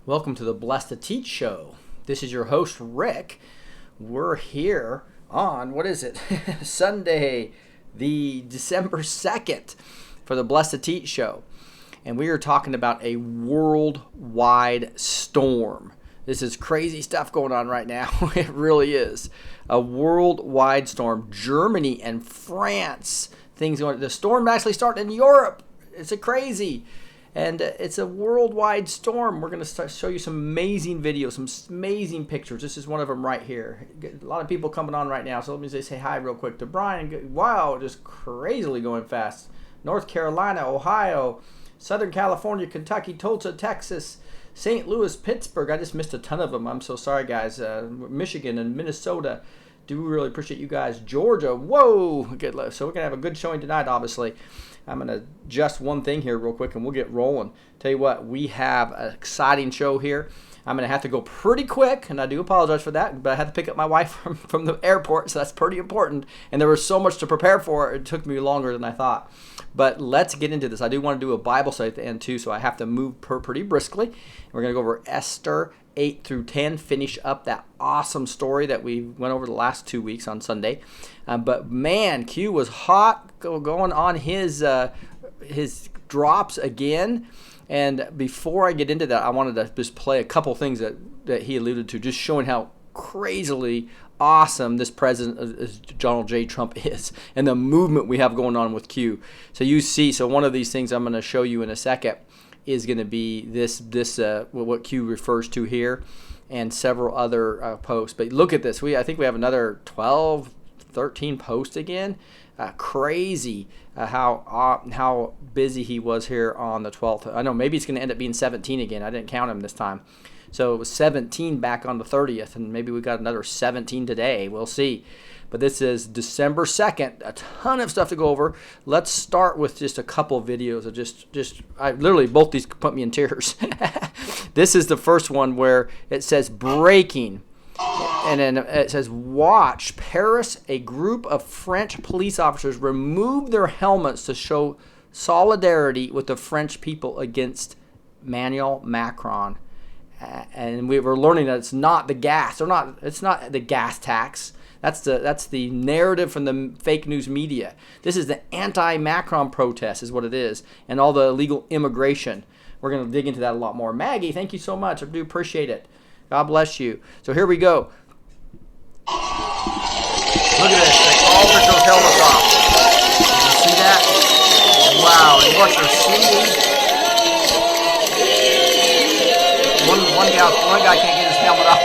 Welcome to the Blessed to Teach show. This is your host, Rick. We're here on, what is it? Sunday, the December 2nd for the Blessed to Teach show. And we are talking about a worldwide storm. This is crazy stuff going on right now. It really is. A worldwide storm. Germany and France. Things going. The storm actually starting in Europe. It's a crazy. And it's a worldwide storm. We're going to show you some amazing videos, some amazing pictures. This is one of them right here. A lot of people coming on right now. So let me just say hi real quick to Brian. Wow, just crazily going fast. North Carolina, Ohio, Southern California, Kentucky, Tulsa, Texas, St. Louis, Pittsburgh. I just missed a ton of them. I'm so sorry, guys. Michigan and Minnesota. Do really appreciate you guys. Georgia. Whoa. Good. So we're going to have a good showing tonight, obviously. I'm going to adjust one thing here real quick and we'll get rolling. Tell you what, we have an exciting show here. I'm going to have to go pretty quick, and I do apologize for that, but I had to pick up my wife from the airport, so that's pretty important. And there was so much to prepare for. It took me longer than I thought. But let's get into this. I do want to do a Bible study at the end too, so I have to move pretty briskly. We're going to go over Esther 8 through 10, finish up that awesome story that we went over the last 2 weeks on Sunday. But man, Q was hot going on his drops again. And before I get into that, I wanted to just play a couple things that he alluded to, just showing how crazily awesome this president, Donald J. Trump, is, and the movement we have going on with Q. So you see, one of these things I'm going to show you in a second is going to be this what Q refers to here, and several other posts. But look at this. I think we have another 12, 13 posts again. Crazy how busy he was here on the 12th. I know maybe it's going to end up being 17 again. I didn't count him this time. So it was 17 back on the 30th, and maybe we got another 17 today. We'll see. But this is December 2nd. A ton of stuff to go over. Let's start with just a couple of videos of I literally, both these put me in tears. This is the first one where it says breaking. And then it says, watch, Paris, a group of French police officers remove their helmets to show solidarity with the French people against Emmanuel Macron. And we were learning that it's not the gas. It's not the gas tax. That's the narrative from the fake news media. This is the anti-Macron protest is what it is, and all the illegal immigration. We're going to dig into that a lot more. Maggie, thank you so much. I do appreciate it. God bless you. So here we go. Look at this. They all took those helmets off. You see that? Wow. And look, they're singing. One guy can't get his helmet off.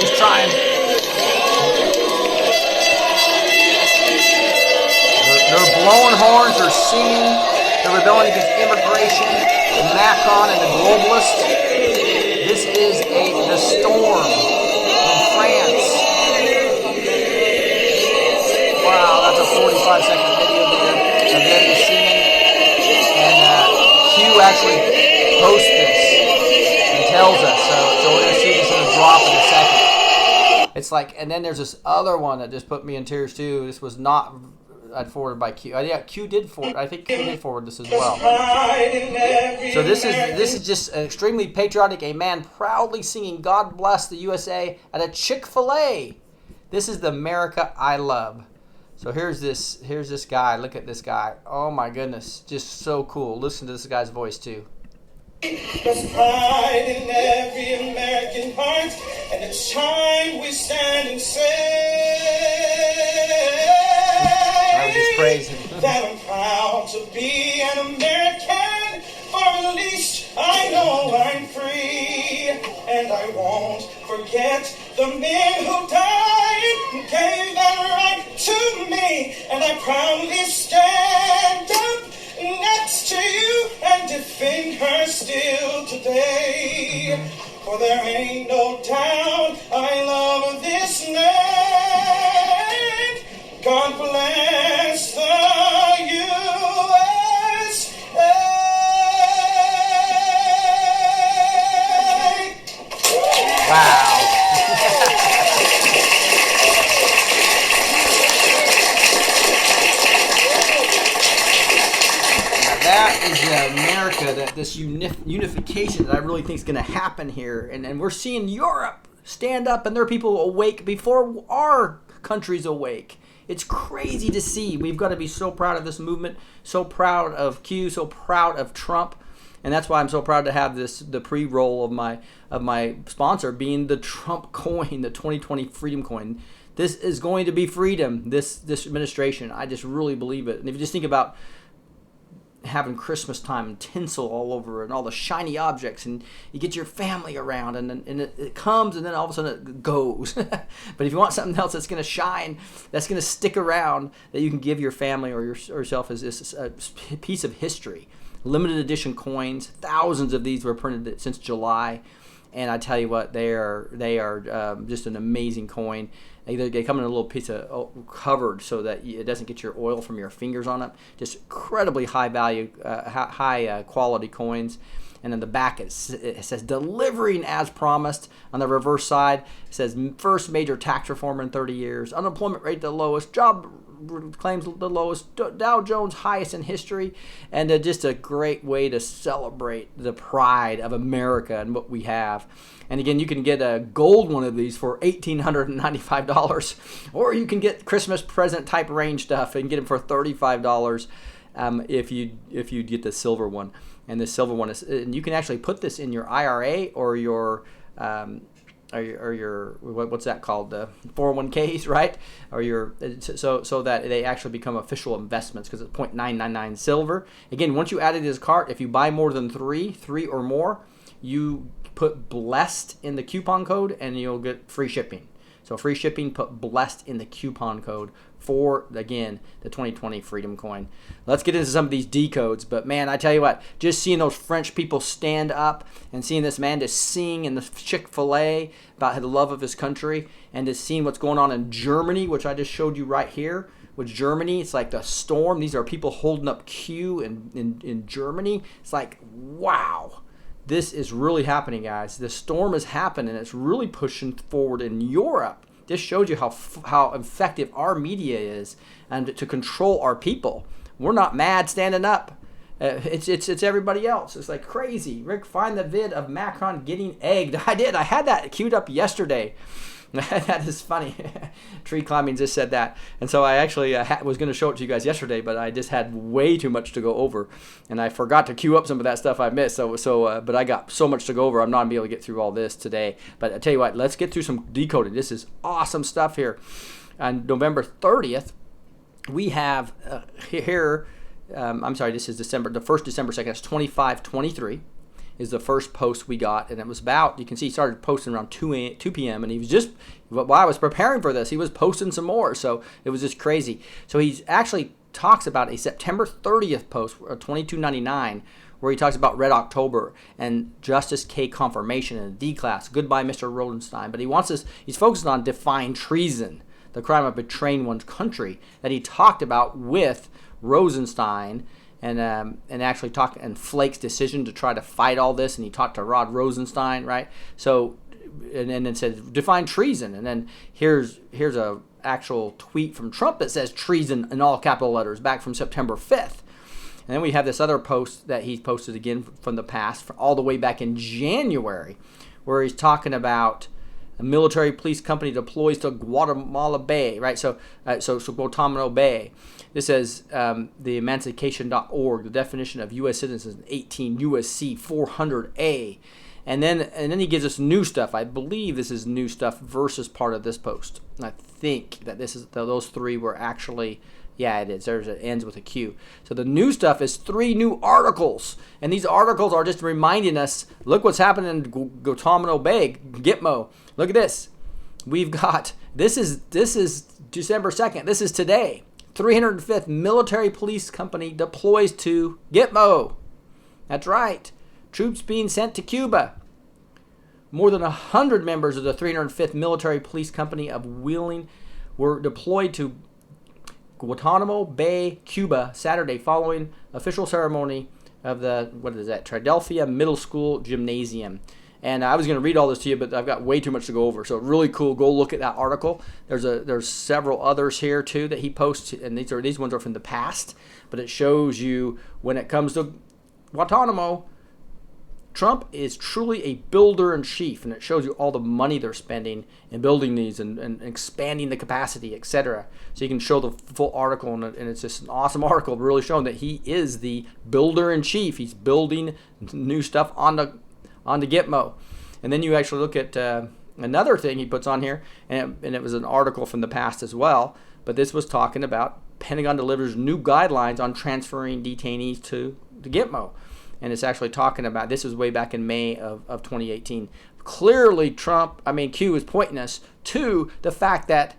He's trying. They're blowing horns. They're singing. They're rebelling against immigration, Macron, and the globalists. This is the storm in France. Wow, that's a 45-second video there of them singing. And Q actually posts this and tells us. So we're going to see this in a drop in a second. It's like, and then there's this other one that just put me in tears too. This was not forwarded by Q. Yeah, Q did forward. I think Q did forward this as well. So this is just extremely patriotic. A man proudly singing "God Bless the USA" at a Chick-fil-A. This is the America I love. So here's this guy. Look at this guy. Oh my goodness, just so cool. Listen to this guy's voice too. There's pride in every American heart, and it's time we stand and say. I was just praising that I'm proud to be an American, for at least I know I'm free. And I won't forget the men who died and gave that right to me. And I proudly stand up next to you and defend her still today. For there ain't no doubt I love this land. God bless the USA. Wow. Now that is the America this unification that I really think is going to happen here. And we're seeing Europe stand up, and there are people awake before our country's awake. It's crazy to see. We've got to be so proud of this movement, so proud of Q, so proud of Trump. And that's why I'm so proud to have the pre-roll of my sponsor being the Trump coin, the 2020 Freedom Coin. This is going to be freedom, this administration. I just really believe it. And if you just think about having Christmas time and tinsel all over and all the shiny objects, and you get your family around, and it comes, and then all of a sudden it goes. But if you want something else that's going to shine, that's going to stick around, that you can give your family or yourself as a piece of history. Limited edition coins, thousands of these were printed since July, and I tell you what, they are just an amazing coin. They come in a little piece of covered so that it doesn't get your oil from your fingers on it. Just incredibly high value, high quality coins. And on the back it says delivering as promised. On the reverse side it says first major tax reform in 30 years, unemployment rate the lowest, job claims the lowest, Dow Jones highest in history, and just a great way to celebrate the pride of America and what we have. And again, you can get a gold one of these for $1,895, or you can get Christmas present type range stuff and get them for $35 if you get the silver one. And the silver one is, and you can actually put this in your IRA or your what's that called, the 401ks, right? Or your so that they actually become official investments, because it's 0.999 silver. Again, once you add it to this cart, if you buy more than three or more, you put blessed in the coupon code and you'll get free shipping. So free shipping, put blessed in the coupon code for, again, the 2020 Freedom Coin. Let's get into some of these decodes. But man, I tell you what, just seeing those French people stand up and seeing this man just sing in the Chick-fil-A about the love of his country, and just seeing what's going on in Germany, which I just showed you right here. With Germany, it's like the storm. These are people holding up Q in Germany. It's like, wow. This is really happening, guys. The storm is happening. It's really pushing forward in Europe. This shows you how effective our media is and to control our people. We're not mad standing up. It's everybody else. It's like crazy. Rick, find the vid of Macron getting egged. I did. I had that queued up yesterday. That is funny. Tree Climbing just said that. And so I actually was going to show it to you guys yesterday, but I just had way too much to go over. And I forgot to queue up some of that stuff I missed. But I got so much to go over. I'm not going to be able to get through all this today. But I tell you what, let's get through some decoding. This is awesome stuff here. On November 30th, we have here, this is the first December 2nd, it's 2523. Is the first post we got, and it was about, you can see he started posting around 2 p.m. and he was just, while I was preparing for this, he was posting some more, so it was just crazy. So he actually talks about a September 30th post, 2299, where he talks about Red October and Justice K confirmation and D-class, goodbye Mr. Rosenstein, but he's focused on defying treason, the crime of betraying one's country, that he talked about with Rosenstein, and actually talked, and Flake's decision to try to fight all this, and he talked to Rod Rosenstein, right? So, and then said define treason, and then here's a actual tweet from Trump that says treason in all capital letters back from September 5th. And then we have this other post that he posted again from the past, all the way back in January, where he's talking about a military police company deploys to Guatemala Bay, right? So Guantanamo Bay. This says the emancipation.org, the definition of U.S. citizens, 18 U.S.C. 400A. And then he gives us new stuff. I believe this is new stuff versus part of this post. And I think that those three were actually, yeah, it is. It ends with a Q. So the new stuff is 3 new articles. And these articles are just reminding us, look what's happening in Guantanamo Bay, Gitmo. Look at this. We've got, this is December 2nd. This is today. 305th Military Police Company deploys to Gitmo. That's right. Troops being sent to Cuba. More than 100 members of the 305th Military Police Company of Wheeling were deployed to Guantanamo Bay, Cuba, Saturday following official ceremony of the, Triadelphia Middle School Gymnasium. And I was going to read all this to you, but I've got way too much to go over. So really cool. Go look at that article. There's several others here too that he posts, and these ones are from the past. But it shows you when it comes to Guantanamo, Trump is truly a builder in chief, and it shows you all the money they're spending in building these and expanding the capacity, etc. So you can show the full article, and it's just an awesome article, really showing that he is the builder in chief. He's building new stuff on the Gitmo. And then you actually look at another thing he puts on here, and it was an article from the past as well, but this was talking about Pentagon delivers new guidelines on transferring detainees to Gitmo. And it's actually talking about, this was way back in May of 2018. Clearly, Q is pointing us to the fact that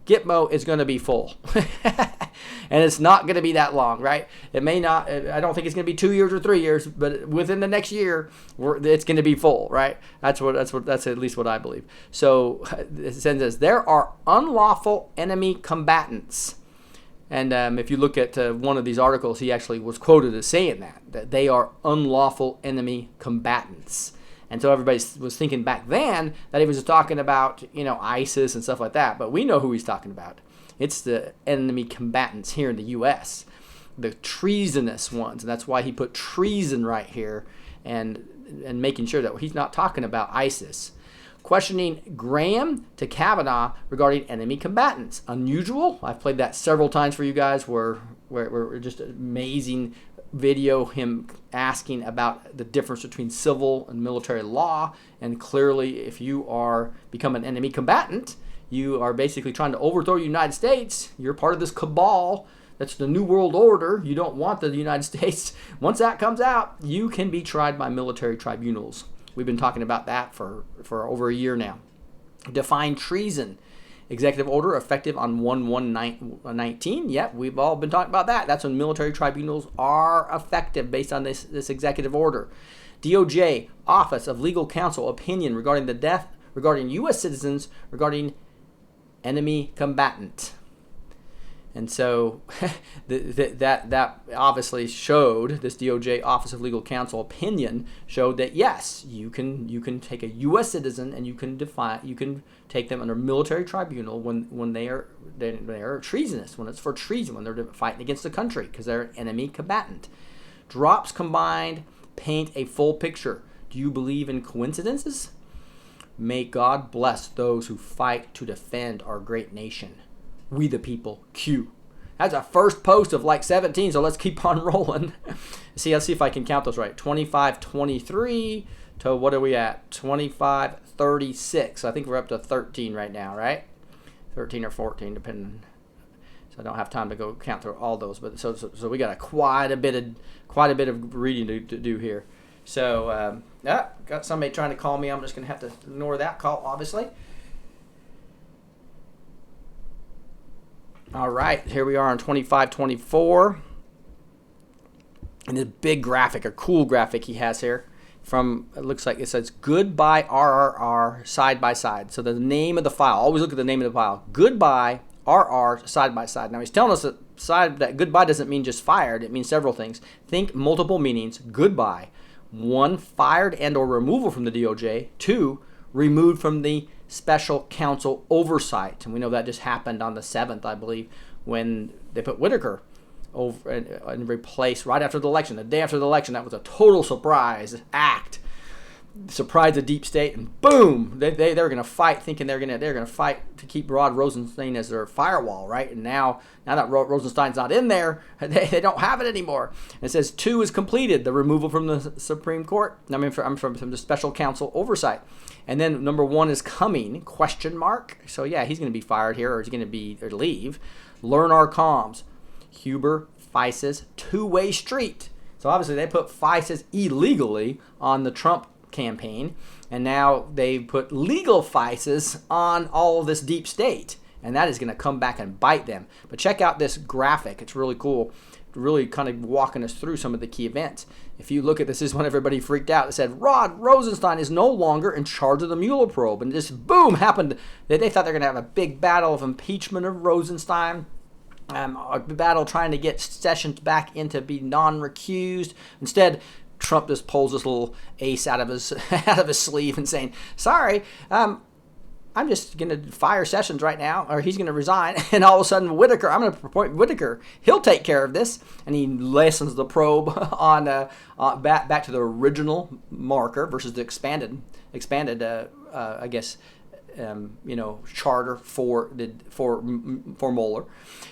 Gitmo is going to be full. And it's not going to be that long, right? It may not, I don't think it's going to be 2 years or 3 years, but within the next year, it's going to be full, right? That's at least what I believe. So it says there are unlawful enemy combatants. And if you look at one of these articles, he actually was quoted as saying that they are unlawful enemy combatants. And so everybody was thinking back then that he was talking about, ISIS and stuff like that. But we know who he's talking about. It's the enemy combatants here in the U.S., the treasonous ones. And that's why he put treason right here and making sure that he's not talking about ISIS. Questioning Graham to Kavanaugh regarding enemy combatants. Unusual. I've played that several times for you guys where just amazing video, him asking about the difference between civil and military law. And clearly, if you are become an enemy combatant, you are basically trying to overthrow the United States. You're part of this cabal. That's the New World Order. You don't want the United States. Once that comes out, you can be tried by military tribunals. We've been talking about that for over a year now. Define treason. Executive order effective on 1/1/19. Yep, we've all been talking about that. That's when military tribunals are effective based on this executive order. DOJ, Office of Legal Counsel, opinion regarding the death, regarding U.S. citizens, regarding enemy combatant. And so that obviously showed, this DOJ Office of Legal Counsel opinion showed that yes, you can take a U.S. citizen and you can take them under military tribunal when they are treasonous, when it's for treason, when they're fighting against the country because they're an enemy combatant. Drops combined paint a full picture. Do you believe in coincidences? May God bless those who fight to defend our great nation. We the people, Q. That's a first post of like 17, so let's keep on rolling. Let's see if I can count those right. 25:23 to what are we at? 25:36. So I think we're up to 13 right now, right? 13 or 14, depending. So I don't have time to go count through all those, but so we got quite a bit of reading to do here. So got somebody trying to call me. I'm just gonna have to ignore that call, obviously. All right, here we are on 25:24. And this big graphic, a cool graphic he has here it looks like it says goodbye RRR side by side. So the name of the file, always look at the name of the file. Goodbye RR side by side. Now he's telling us that goodbye doesn't mean just fired, it means several things. Think multiple meanings. Goodbye. 1, fired and or removal from the DOJ. 2, removed from the special counsel oversight. And we know that just happened on the 7th, I believe, when they put Whitaker over and replaced right after the election. The day after the election, that was a total surprise act. Surprised the deep state, and boom, they were going to fight, thinking they're going to fight to keep Rod Rosenstein as their firewall, right? And now that Rosenstein's not in there, they don't have it anymore. And it says 2 is completed, the removal from the Supreme Court. From the special counsel oversight. And then number 1 is coming, ? So yeah, he's going to be fired here, or he's going to leave. Learn our comms. Huber, FISA's two-way street. So obviously they put FISA's illegally on the Trump campaign, and now they put legal FISA's on all of this deep state, and that is going to come back and bite them. But check out this graphic. It's really cool, really kind of walking us through some of the key events. If you look at this is when everybody freaked out. It said Rod Rosenstein is no longer in charge of the Mueller probe, and this boom happened. They thought they were going to have a big battle of impeachment of Rosenstein. A battle trying to get Sessions back into be non-recused. Instead, Trump just pulls this little ace out of his sleeve and saying, "Sorry, I'm just going to fire Sessions right now, or he's going to resign, and all of a sudden Whitaker, I'm going to appoint Whitaker. He'll take care of this, and he lessens the probe on back to the original marker versus the expanded I guess, charter for Mueller.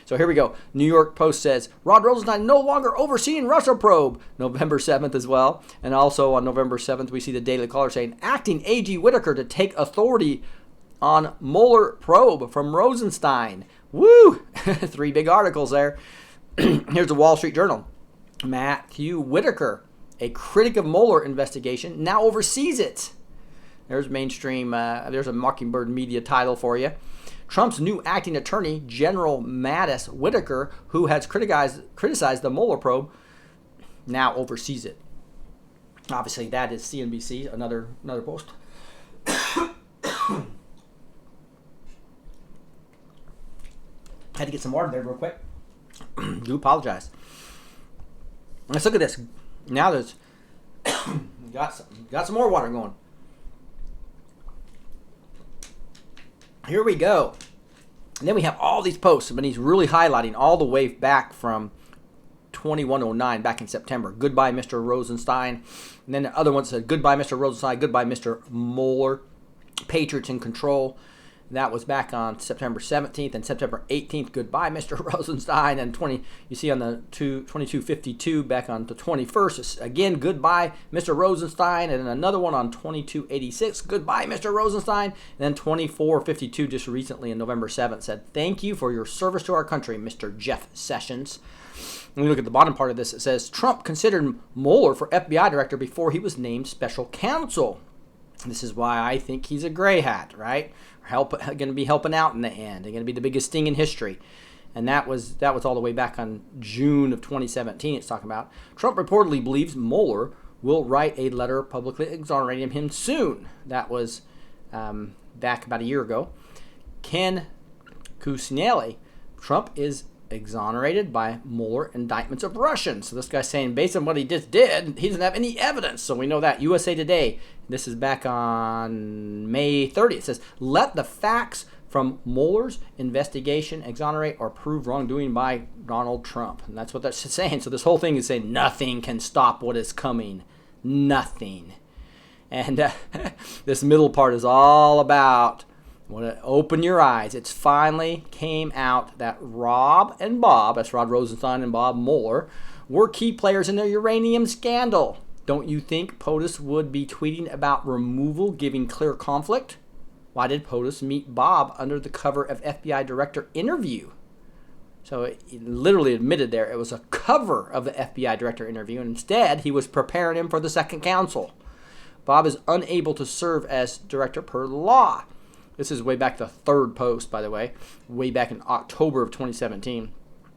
So here we go. New York Post says Rod Rosenstein no longer overseeing Russia probe. November 7th as well, and also on November 7th we see the Daily Caller saying acting AG Whitaker to take authority on Mueller probe from Rosenstein. Woo! 3 big articles there. Here's the Wall Street Journal. Matthew Whitaker, a critic of Mueller investigation, now oversees it. There's mainstream, there's a Mockingbird Media title for you. Trump's new acting attorney, General Mattis Whitaker, who has criticized the Mueller probe, now oversees it. Obviously, that is CNBC, another post. Had to get some water there real quick. Do apologize. Let's look at this. Now there's got some more water going. Here we go. And then we have all these posts, but he's really highlighting all the way back from 2109, back in September. Goodbye, Mr. Rosenstein. And then the other one said, goodbye, Mr. Rosenstein. Goodbye, Mr. Mueller. Patriots in control. That was back on September 17th and September 18th. Goodbye, Mr. Rosenstein. And you see on the 2252 back on the 21st. Again, goodbye, Mr. Rosenstein. And then another one on 2286. Goodbye, Mr. Rosenstein. And then 2452 just recently on November 7th said, thank you for your service to our country, Mr. Jeff Sessions. When we look at the bottom part of this, it says, Trump considered Mueller for FBI director before he was named special counsel. This is why I think he's a gray hat, right? Going to be helping out in the end. They're going to be the biggest sting in history. And that was all the way back on June of 2017 it's talking about. Trump reportedly believes Mueller will write a letter publicly exonerating him soon. That was back about a year ago. Ken Cuccinelli, Trump is exonerated by Mueller indictments of Russians. So this guy's saying based on what he just did, he doesn't have any evidence. So we know that. USA Today, this is back on May 30th. It says, let the facts from Mueller's investigation exonerate or prove wrongdoing by Donald Trump. And that's what that's saying. So this whole thing is saying nothing can stop what is coming. Nothing. And this middle part is all about open your eyes. It's finally came out that Rob and Bob, that's Rod Rosenstein and Bob Mueller, were key players in the uranium scandal. Don't you think POTUS would be tweeting about removal giving clear conflict? Why did POTUS meet Bob under the cover of FBI director interview? So it literally admitted there it was a cover of the FBI director interview, and instead he was preparing him for the second counsel. Bob is unable to serve as director per law. This is way back the third post, by the way, way back in October of 2017.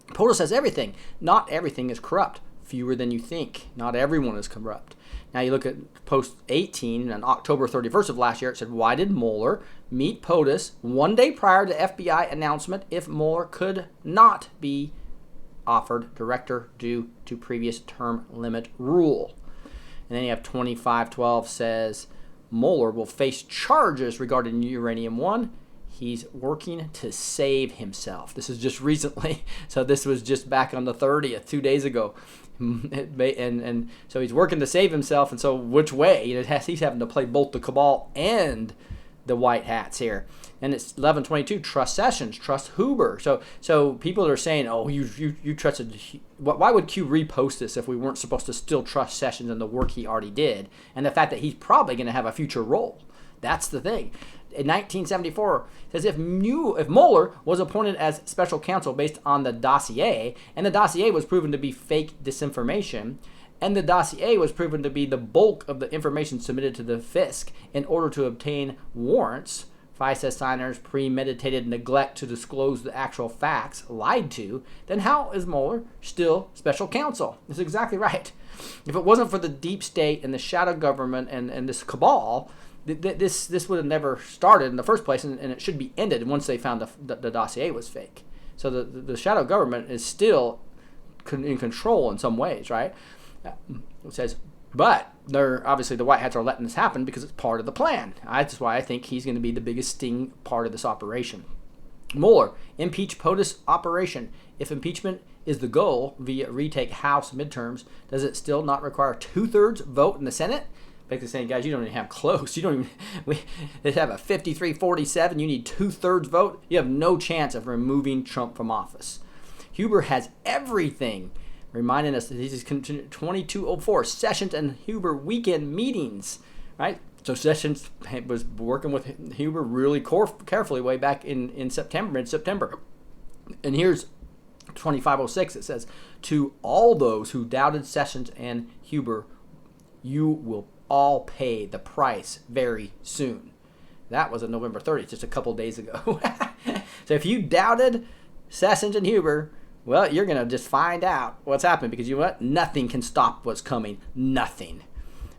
POTUS says everything. Not everything is corrupt. Fewer than you think. Not everyone is corrupt. Now you look at post 18 on October 31st of last year. It said, why did Mueller meet POTUS one day prior to FBI announcement if Mueller could not be offered director due to previous term limit rule? And then you have 2512 says, Mueller will face charges regarding Uranium One. He's working to save himself. This is just recently, so this was just back on the 30th, 2 days ago. And so he's working to save himself, and so which way? He's having to play both the cabal and the white hats here. And it's 1122, trust Sessions, trust Huber. So people are saying, oh, you trusted. Why would Q repost this if we weren't supposed to still trust Sessions and the work he already did, and the fact that he's probably going to have a future role? That's the thing. In 1974, it says if Mueller was appointed as special counsel based on the dossier, and the dossier was proven to be fake disinformation, and the dossier was proven to be the bulk of the information submitted to the FISC in order to obtain warrants, FISA signers premeditated neglect to disclose the actual facts, lied to, then how is Mueller still special counsel? That's exactly right. If it wasn't for the deep state and the shadow government and this cabal, this would have never started in the first place, and it should be ended once they found the dossier was fake. So the shadow government is still in control in some ways, right? It says, but they're obviously the White Hats are letting this happen because it's part of the plan. That's why I think he's going to be the biggest sting part of this operation. Mueller, impeach POTUS operation. If impeachment is the goal via retake House midterms, does it still not require 2/3 vote in the Senate? Basically saying, guys, you don't even have close. You don't even. They have a 53-47. You need 2/3 vote. You have no chance of removing Trump from office. Huber has everything, reminding us that this is 2204 Sessions and Huber weekend meetings, right? So Sessions was working with Huber really carefully way back in September, mid-September. And here's 2506. It says, to all those who doubted Sessions and Huber, you will all pay the price very soon. That was on November 30th, just a couple days ago. So if you doubted Sessions and Huber, well, you're going to just find out what's happening, because you know what? Nothing can stop what's coming. Nothing.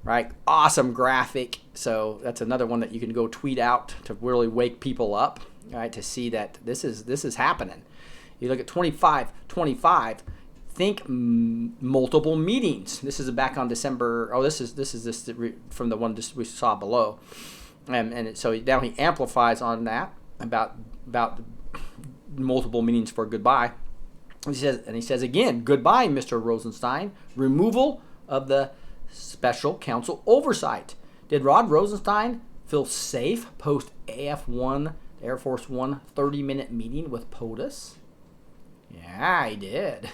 Right? Awesome graphic. So that's another one that you can go tweet out to really wake people up, right? To see that this is happening. You look at 2525. Think multiple meetings. This is back on December. Oh, this is from the one we saw below, and so now he amplifies on that about multiple meetings for goodbye. He says again, goodbye, Mr. Rosenstein. Removal of the special counsel oversight. Did Rod Rosenstein feel safe post AF1 Air Force One 30-minute meeting with POTUS? Yeah, he did.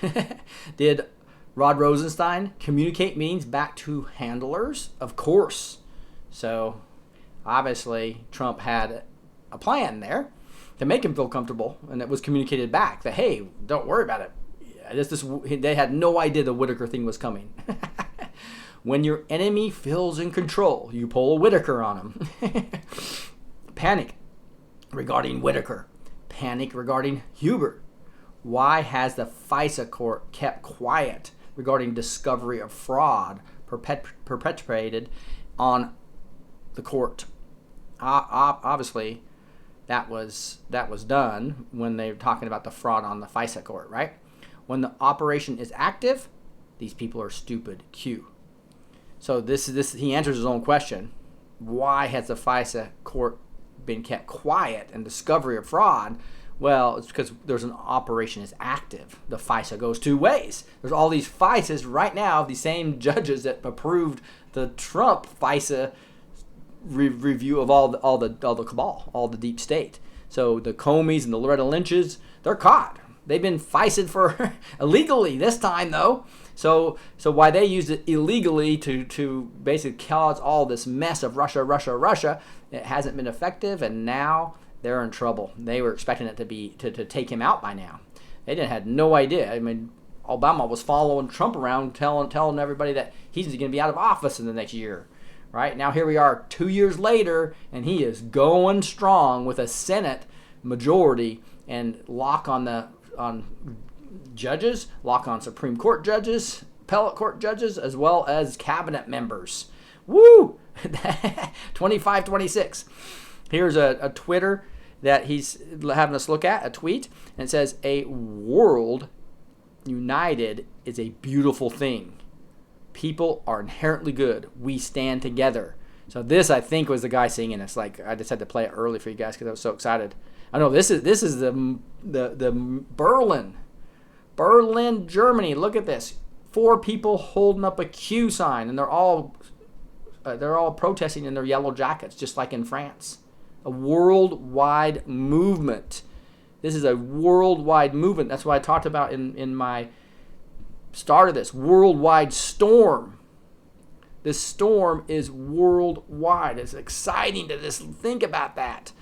Did Rod Rosenstein communicate meetings back to handlers? Of course. So obviously Trump had a plan there to make him feel comfortable, and it was communicated back that, hey, don't worry about it. They had no idea the Whitaker thing was coming. When your enemy feels in control, you pull a Whitaker on him. Panic regarding Whitaker. Panic regarding Huber. Why has the FISA court kept quiet regarding discovery of fraud perpetrated on the court? Obviously, that was done when they were talking about the fraud on the FISA court, right? When the operation is active, these people are stupid. Q. So he answers his own question. Why has the FISA court been kept quiet in discovery of fraud? Well, it's because there's an operation is active. The FISA goes two ways. There's all these FISAs right now, the same judges that approved the Trump FISA review of all the cabal, all the deep state. So the Comeys and the Loretta Lynches, they're caught. They've been FISA'd for illegally this time, though. So why they used it illegally to basically cause all this mess of Russia, it hasn't been effective, and now they're in trouble. They were expecting it to take him out by now. They had no idea. I mean, Obama was following Trump around, telling everybody that he's going to be out of office in the next year. Right? Now here we are 2 years later, and he is going strong with a Senate majority and lock on judges, lock on Supreme Court judges, appellate court judges, as well as cabinet members. Woo! 25-26. Here's a Twitter that he's having us look at, a tweet, and it says, a world united is a beautiful thing. People are inherently good. We stand together. So this, I think, was the guy singing this. Like, I just had to play it early for you guys because I was so excited. I know this is the Berlin, Germany. Look at this. 4 people holding up a Q sign, and they're all protesting in their yellow jackets, just like in France. A worldwide movement. This is a worldwide movement. That's what I talked about in my start of this worldwide storm. This storm is worldwide. It's exciting to just think about that.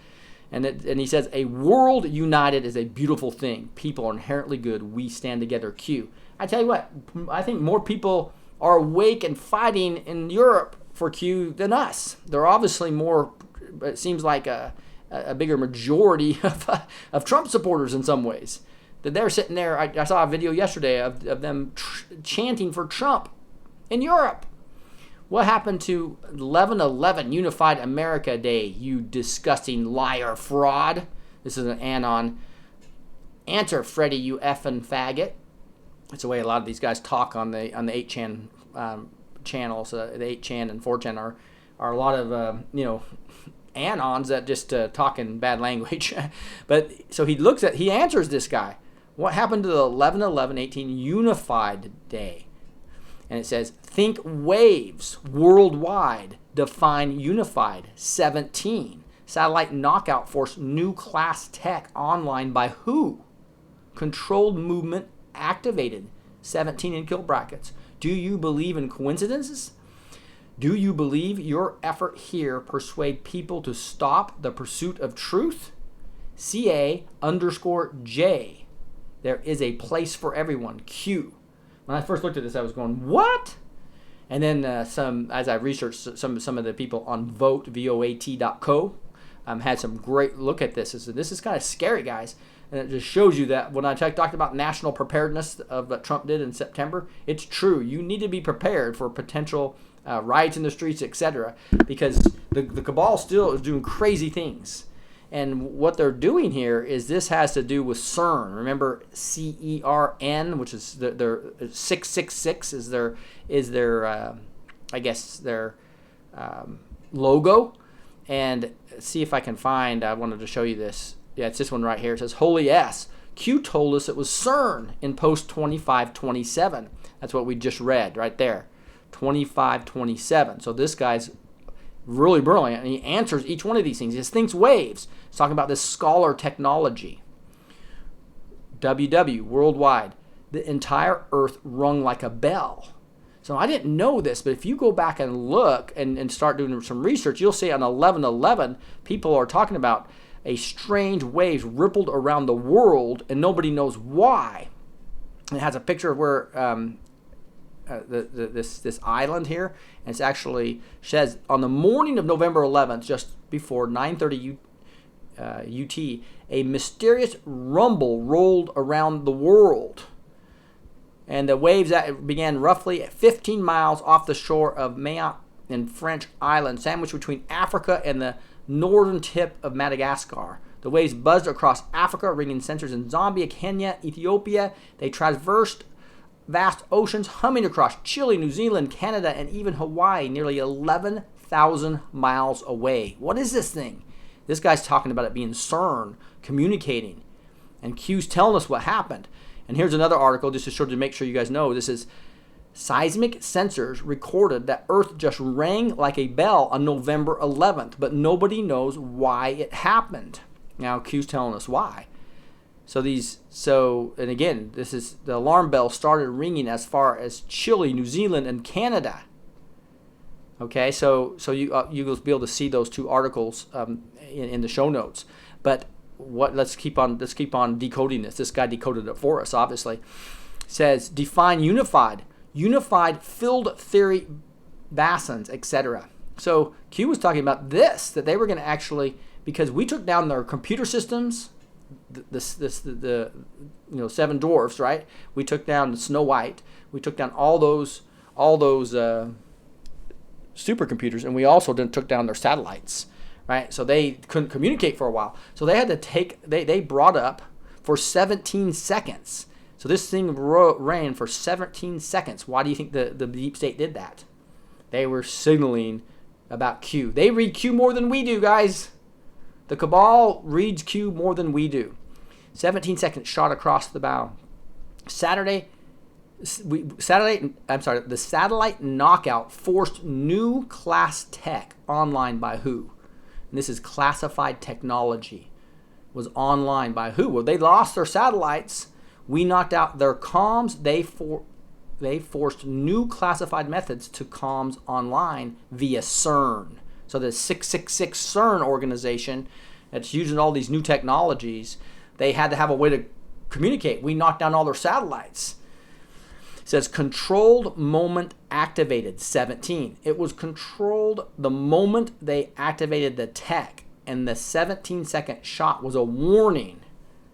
And he says, a world united is a beautiful thing. People are inherently good. We stand together. Q. I tell you what, I think more people are awake and fighting in Europe for Q than us. They're obviously more, it seems like a bigger majority of Trump supporters in some ways. That they're sitting there. I saw a video yesterday of them chanting for Trump in Europe. What happened to 11/11 Unified America Day, you disgusting liar fraud? This is an anon. Answer, Freddie, you effing faggot. That's the way a lot of these guys talk on the 8chan channels, the 8chan and 4chan are a lot of anons that just talk in bad language. But so he answers this guy, what happened to the 11/11/18 unified day? And it says, think waves worldwide define unified. 17, satellite knockout forced new class tech online by who? Controlled movement activated. 17 in kill brackets. Do you believe in coincidences? Do you believe your effort here persuade people to stop the pursuit of truth? CA_J. There is a place for everyone. Q. When I first looked at this, I was going, what? And then as I researched some of the people on voat.co, had some great look at this. This is kind of scary, guys. And it just shows you that when I talked about national preparedness of what Trump did in September, it's true. You need to be prepared for potential riots in the streets, etc. Because the cabal still is doing crazy things. And what they're doing here is this has to do with CERN. Remember CERN, which is their 666 is their logo. And see if I can find. I wanted to show you this. Yeah, it's this one right here. It says Holy S. Q told us it was CERN in post 2527. That's what we just read right there. 2527. So this guy's really brilliant, and he answers each one of these things. He just thinks waves. He's talking about this scholar technology. WW, worldwide. The entire earth rung like a bell. So I didn't know this, but if you go back and look and start doing some research, you'll see on 11/11, people are talking about a strange wave rippled around the world, and nobody knows why. It has a picture of where this island here, and it's actually says on the morning of November 11th, just before 9:30 UT, a mysterious rumble rolled around the world, and the waves that began roughly at 15 miles off the shore of Mayotte in French Island, sandwiched between Africa and the northern tip of Madagascar. The waves buzzed across Africa, ringing sensors in Zambia, Kenya, Ethiopia. They traversed vast oceans, humming across Chile, New Zealand, Canada, and even Hawaii, nearly 11,000 miles away. What is this thing? This guy's talking about it being CERN, communicating. And Q's telling us what happened. And here's another article, just to make sure you guys know. This is seismic sensors recorded that Earth just rang like a bell on November 11th, but nobody knows why it happened. Now Q's telling us why. And again, this is the alarm bell started ringing as far as Chile, New Zealand, and Canada. Okay, so you'll be able to see those two articles in the show notes. But let's keep on decoding this. This guy decoded it for us, obviously. It says define unified field theory basins, etc. So Q was talking about this, that they were going to actually, because we took down their computer systems, the seven dwarfs, right? We took down Snow White. We took down all those supercomputers, and we also took down their satellites, right? So they couldn't communicate for a while. So they had to they brought up for 17 seconds. So this thing ran for 17 seconds. Why do you think the deep state did that? They were signaling about Q. They read Q more than we do, guys. The cabal reads Q more than we do. 17 seconds shot across the bow. The satellite knockout forced new class tech online by who? And this is classified technology. Was online by who? Well, they lost their satellites. We knocked out their comms. They forced new classified methods to comms online via CERN. So the 666 CERN organization that's using all these new technologies, they had to have a way to communicate. We knocked down all their satellites. It says controlled moment activated, 17. It was controlled the moment they activated the tech, and the 17-second shot was a warning.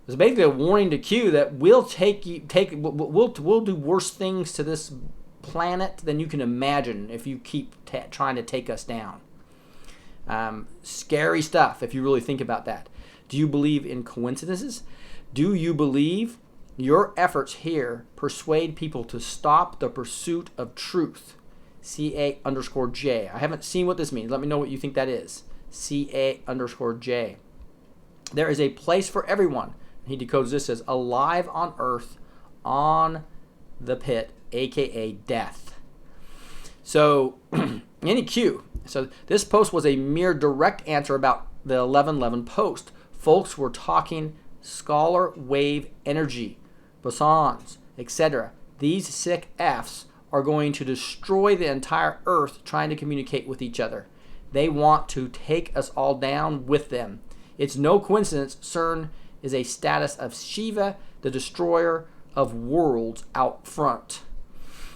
It was basically a warning to Q that we'll do worse things to this planet than you can imagine if you keep trying to take us down. Scary stuff if you really think about that. Do you believe in coincidences? Do you believe your efforts here persuade people to stop the pursuit of truth? CA_J. I haven't seen what this means. Let me know what you think that is. CA_J. There is a place for everyone. He decodes this as alive on earth, on the pit, aka death. So, any Q. So this post was a mere direct answer about the 1111 post. Folks were talking scalar wave energy, bosons, etc. These sick Fs are going to destroy the entire earth trying to communicate with each other. They want to take us all down with them. It's no coincidence CERN is a status of Shiva, the destroyer of worlds out front.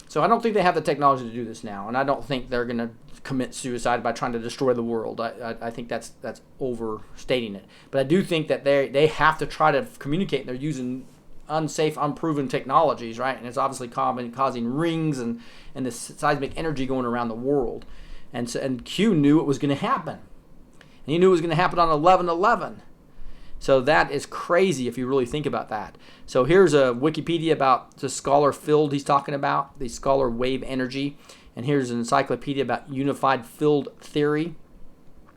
So I don't think they have the technology to do this now, and I don't think they're going to commit suicide by trying to destroy the world. I think that's overstating it. But I do think that they have to try to communicate, and they're using unsafe, unproven technologies, right? And it's obviously causing rings and this seismic energy going around the world. And Q knew it was going to happen. And he knew it was going to happen on 11/11. So that is crazy if you really think about that. So here's a Wikipedia about the scalar field he's talking about, the scalar wave energy. And here's an encyclopedia about unified field theory,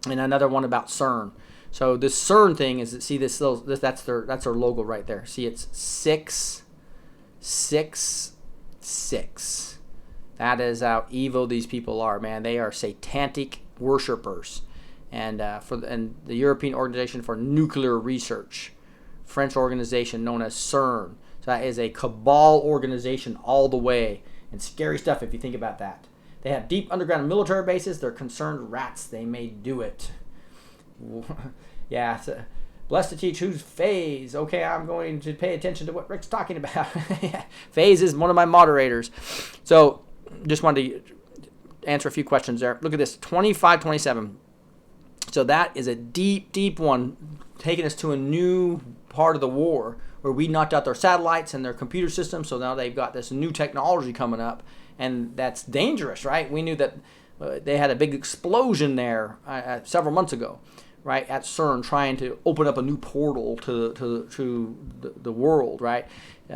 and another one about CERN. So this CERN thing is, see this that's their logo right there. See, it's 666. That is how evil these people are, man. They are satanic worshipers. And the European Organization for Nuclear Research, French organization known as CERN. So that is a cabal organization all the way, and scary stuff if you think about that. They have deep underground military bases. They're concerned rats. They may do it. Yeah. So, blessed to teach who's Phase. Okay, I'm going to pay attention to what Rick's talking about. Phase is one of my moderators. So just wanted to answer a few questions there. Look at this, 2527. So that is a deep, deep one, taking us to a new part of the war where we knocked out their satellites and their computer systems. So now they've got this new technology coming up, and that's dangerous, right? We knew that they had a big explosion there several months ago, right, at CERN, trying to open up a new portal to the world, right,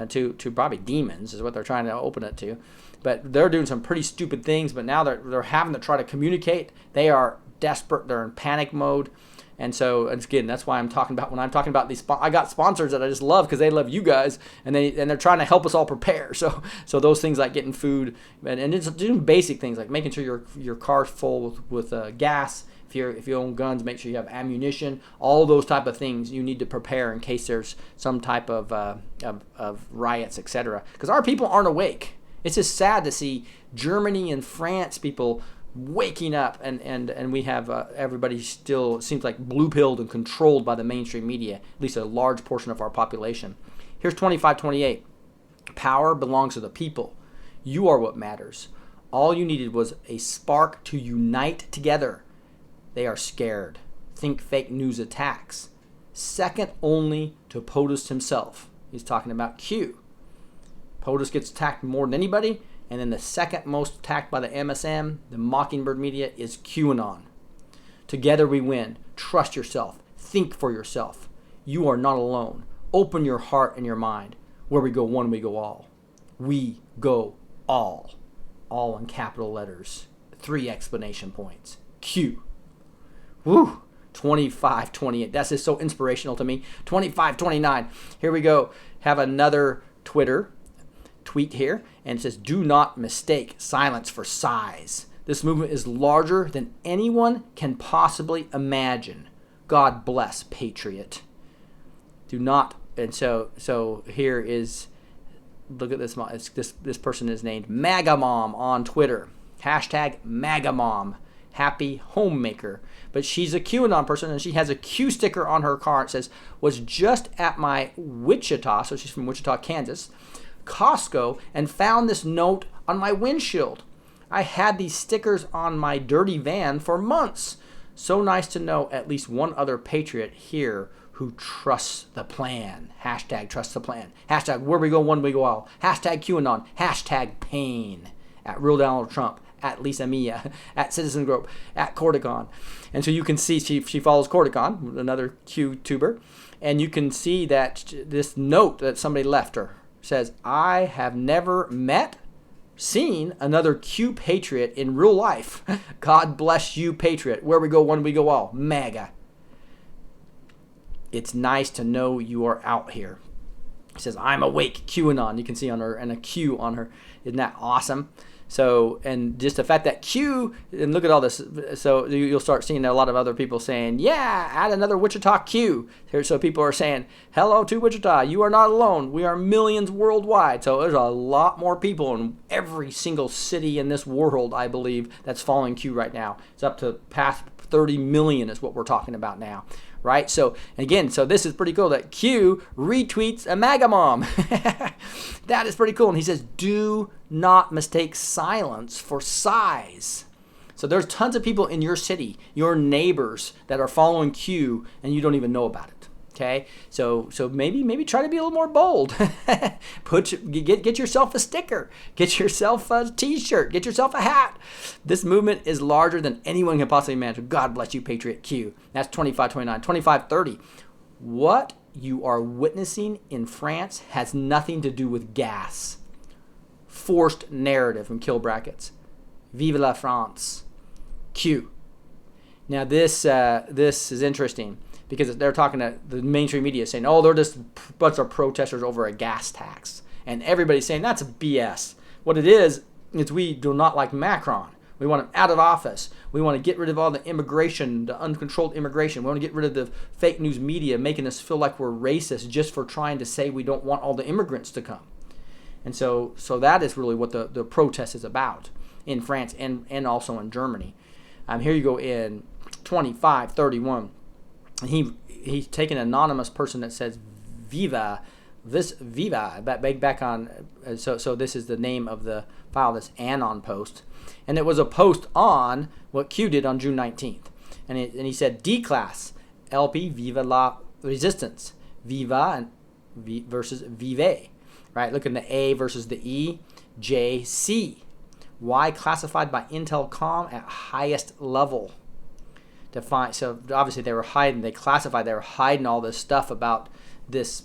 to probably demons is what they're trying to open it to. But they're doing some pretty stupid things. But now they're having to try to communicate. They are desperate. They're in panic mode. And so, again, that's why I'm talking about, when I'm talking about these, I got sponsors that I just love because they love you guys, and they're trying to help us all prepare. So those things like getting food and it's doing basic things like making sure your car's full with gas. If you own guns, make sure you have ammunition. All those type of things you need to prepare in case there's some type of riots, etc. Because our people aren't awake. It's just sad to see Germany and France people waking up, and we have everybody still seems like blue-pilled and controlled by the mainstream media, at least a large portion of our population. Here's 2528. Power belongs to the people. You are what matters. All you needed was a spark to unite together. They are scared. Think fake news attacks. Second only to POTUS himself. He's talking about Q. POTUS gets attacked more than anybody. And then the second most attacked by the MSM, the Mockingbird media, is QAnon. Together we win. Trust yourself. Think for yourself. You are not alone. Open your heart and your mind. Where we go one, we go all. We go all. All in capital letters. 3 exclamation points. Q. Woo! 2528. That's just so inspirational to me. 2529. Here we go. Have another Twitter tweet here, and it says, do not mistake silence for size. This movement is larger than anyone can possibly imagine. God bless Patriot. Do not. And so here is, look at this. This person is named Magamom on Twitter. Hashtag Magamom. Happy homemaker. But she's a QAnon person, and she has a Q sticker on her car. It says, was just at my Wichita, so she's from Wichita, Kansas, Costco, and found this note on my windshield. I had these stickers on my dirty van for months. So nice to know at least one other patriot here who trusts the plan. Hashtag trust the plan. Hashtag where we go one, we go all. Hashtag QAnon. Hashtag pain. At Real Donald Trump. At Lisa Mia. At Citizen Group. At Corticon. And so you can see she follows Corticon, another Q tuber. And you can see that this note that somebody left her says, I have never met seen another Q patriot in real life. God bless you, patriot. Where we go, one we go all. MAGA. It's nice to know you are out here. He says, I'm awake, QAnon. You can see on her, and a Q on her. Isn't that awesome? So, and just the fact that Q, and look at all this. So you'll start seeing a lot of other people saying, yeah, add another Wichita Q. So people are saying, hello to Wichita. You are not alone. We are millions worldwide. So there's a lot more people in every single city in this world, I believe, that's following Q right now. It's up to past 30 million is what we're talking about now. Right? So, again, so this is pretty cool that Q retweets a MAGA mom. That is pretty cool. And he says, do not mistake silence for size. So there's tons of people in your city, your neighbors, that are following Q, and you don't even know about it. Okay, so maybe try to be a little more bold. Get yourself a sticker, get yourself a T-shirt, get yourself a hat. This movement is larger than anyone can possibly imagine. God bless you, Patriot Q. That's 2529, 2530. What you are witnessing in France has nothing to do with gas. Forced narrative in kill brackets. Vive la France. Q. Now this is interesting. Because they're talking to the mainstream media saying, oh, they're just a bunch of protesters over a gas tax. And everybody's saying that's a BS. What it is we do not like Macron. We want him out of office. We want to get rid of all the immigration, the uncontrolled immigration. We want to get rid of the fake news media making us feel like we're racist just for trying to say we don't want all the immigrants to come. And so that is really what the protest is about in France and also in Germany. Here you go in 2531. And he's taken an anonymous person that says Viva, back on. So this is the name of the file, this Anon post, and it was a post on what Q did on June 19th, and he said D-class LP Viva la Resistance, Viva and versus Vive, right? Look at the A versus the E, JC, Y classified by Intelcom at highest level. So obviously they were hiding. They classified. They were hiding all this stuff about this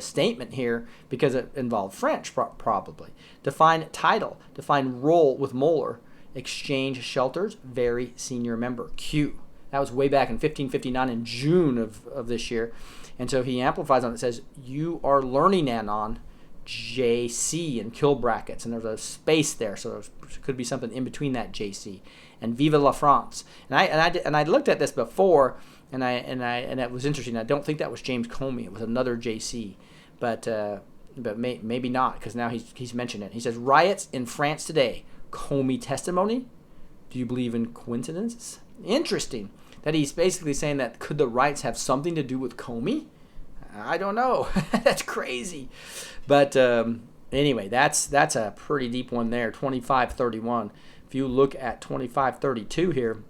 statement here because it involved French probably. Define title. Define role with Moeller. Exchange shelters. Very senior member. Q. That was way back in 1559 in June of this year, and so he amplifies on it. Says you are learning Anon. JC and kill brackets, and there's a space there, so there could be something in between that JC and Vive la France. And I looked at this before, and it was interesting. I don't think that was James Comey. It was another JC, but maybe not, because now he's mentioned it. He says riots in France today. Comey testimony. Do you believe in coincidences? Interesting that he's basically saying that could the riots have something to do with Comey? I don't know. That's crazy. But anyway, that's a pretty deep one there, 2531. If you look at 2532 here,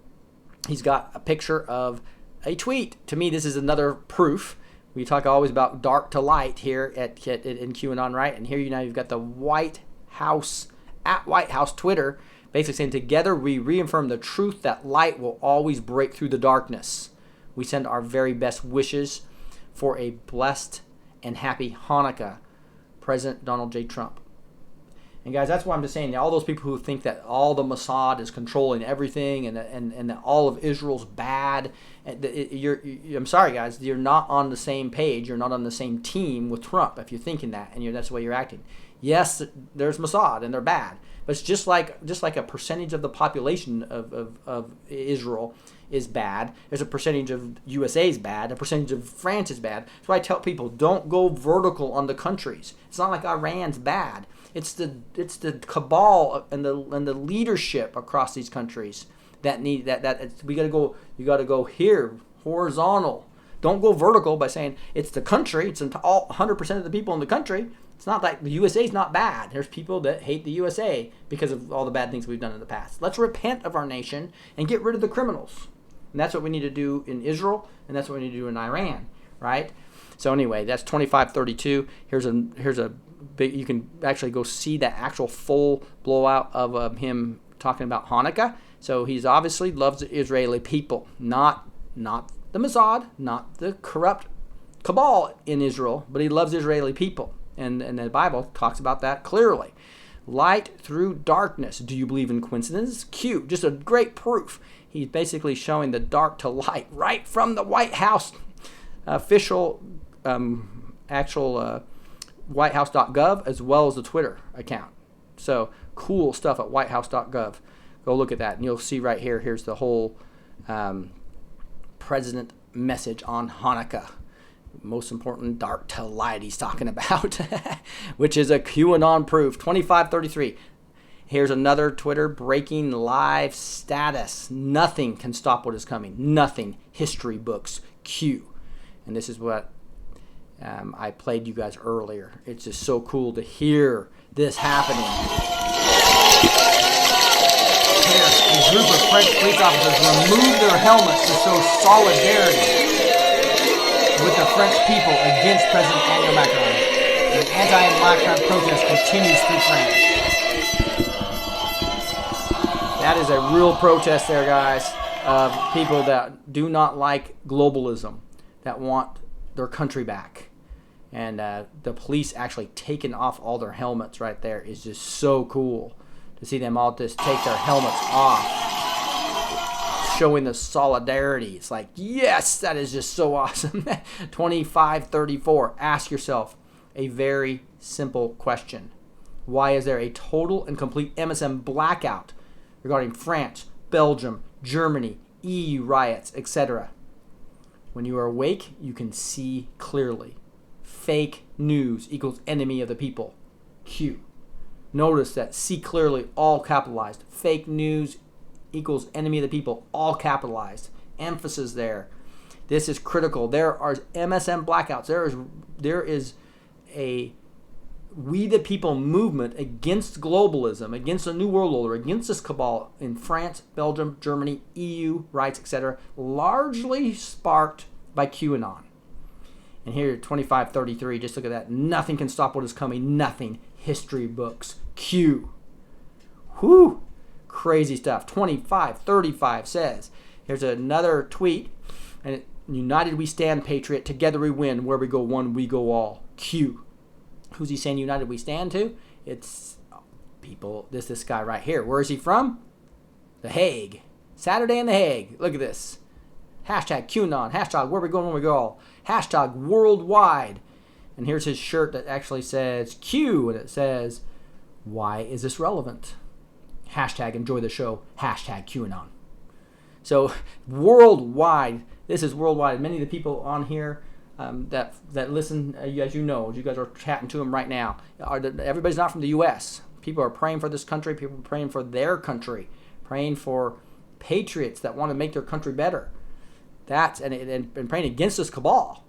he's got a picture of a tweet. To me, this is another proof. We talk always about dark to light here in QAnon, right? And here you've got the White House, at White House Twitter, basically saying, together we reaffirm the truth that light will always break through the darkness. We send our very best wishes for a blessed and happy Hanukkah, President Donald J. Trump. And guys, that's why I'm just saying, all those people who think that all the Mossad is controlling everything and that all of Israel's bad, I'm sorry guys, you're not on the same page, you're not on the same team with Trump if you're thinking that, and that's the way you're acting. Yes, there's Mossad and they're bad, but it's just like a percentage of the population of Israel is bad. There's a percentage of USA is bad. A percentage of France is bad. So I tell people, don't go vertical on the countries. It's not like Iran's bad. It's the cabal and the leadership across these countries that need that we got to go. You got to go here horizontal. Don't go vertical by saying it's the country. It's all 100% of the people in the country. It's not like the USA is not bad. There's people that hate the USA because of all the bad things we've done in the past. Let's repent of our nation and get rid of the criminals. And that's what we need to do in Israel, and that's what we need to do in Iran, right? So anyway, that's 2532. Here's a big. You can actually go see that actual full blowout of him talking about Hanukkah. So he's obviously loves the Israeli people, not the Mossad, not the corrupt cabal in Israel, but he loves Israeli people, and the Bible talks about that clearly. Light through darkness. Do you believe in coincidences? Q. Just a great proof. He's basically showing the dark to light right from the White House official, actual whitehouse.gov, as well as the Twitter account. So cool stuff at whitehouse.gov. Go look at that, and you'll see right here. Here's the whole president message on Hanukkah. Most important, dark to light he's talking about, which is a QAnon proof. 2533. Here's another Twitter breaking live status. Nothing can stop what is coming. Nothing. History books. Q. And this is what I played you guys earlier. It's just so cool to hear this happening. Here, a group of French police officers removed their helmets to show solidarity with the French people against President Emmanuel Macron. The anti-Macron protest continues through France. That is a real protest there, guys, of people that do not like globalism, that want their country back. And the police actually taking off all their helmets right there is just so cool to see them all just take their helmets off, showing the solidarity. It's like, yes, that is just so awesome. 2534. Ask yourself a very simple question. Why is there a total and complete MSM blackout regarding France, Belgium, Germany, EU riots, etc.? When you are awake, you can see clearly. Fake news equals enemy of the people. Q. Notice that see clearly, all capitalized. Fake news equals enemy of the people, all capitalized. Emphasis there. This is critical. There are MSM blackouts. There is a we the people movement against globalism, against the New World Order, against this cabal in France, Belgium, Germany, EU, rights, etc., largely sparked by QAnon. And here, 2533, just look at that. Nothing can stop what is coming. Nothing. History books. Q. Whew. Crazy stuff. 2535 says, here's another tweet. And united we stand, patriot. Together we win. Where we go one, we go all. Q. Who's he saying united we stand to? It's people. This guy right here. Where is he from? The Hague. Saturday in The Hague. Look at this. Hashtag QAnon. Hashtag where we go when we go all. Hashtag worldwide. And here's his shirt that actually says Q. And it says, why is this relevant? Hashtag enjoy the show. Hashtag QAnon. So worldwide. This is worldwide. Many of the people on here that listen, as you know, you guys are chatting to them right now. Everybody's not from the U.S. People are praying for this country. People are praying for their country. Praying for patriots that want to make their country better. That's and praying against this cabal.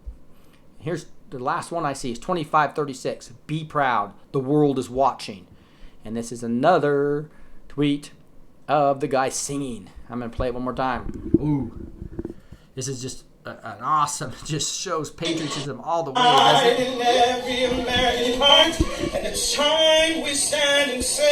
Here's the last one I see is 2536. Be proud. The world is watching. And this is another tweet of the guy singing. I'm going to play it one more time. Ooh. This is just an awesome, just shows patriotism all the way. Doesn't it? In every American heart, and it's time we stand and say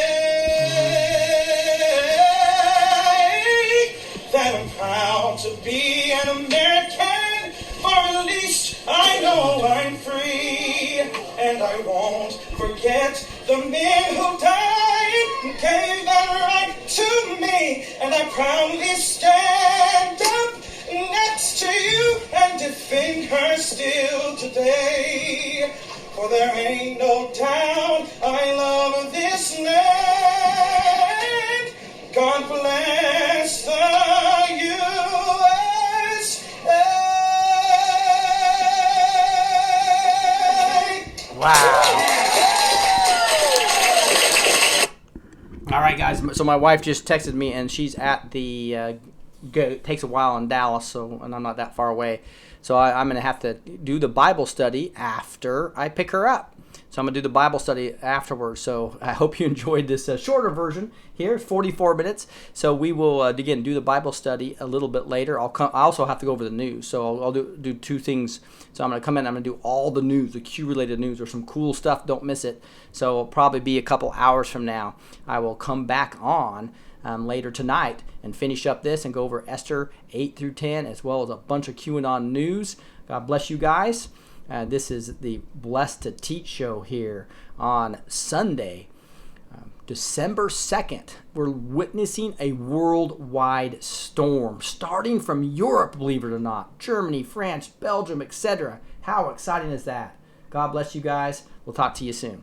that I'm proud to be an American, for at least I know I'm free, and I won't forget the men who died and gave that right to me, and I proudly stand up next to you and defend her still today. For there ain't no doubt I love this land. God bless the USA. Wow. All right, guys. So my wife just texted me, and she's at the it takes a while in Dallas, and I'm not that far away. So I'm going to have to do the Bible study after I pick her up. So I'm going to do the Bible study afterwards. So I hope you enjoyed this shorter version here, 44 minutes. So we will, again, do the Bible study a little bit later. I also have to go over the news. So I'll do two things. So I'm going to come in, I'm going to do all the news, the Q-related news. There's some cool stuff. Don't miss it. So it'll probably be a couple hours from now. I will come back on later tonight and finish up this and go over Esther 8 through 10 as well as a bunch of QAnon news. God bless you guys. This is the Blessed to Teach show here on Sunday, December 2nd, we're witnessing a worldwide storm, starting from Europe, believe it or not. Germany, France, Belgium, etc. How exciting is that? God bless you guys. We'll talk to you soon.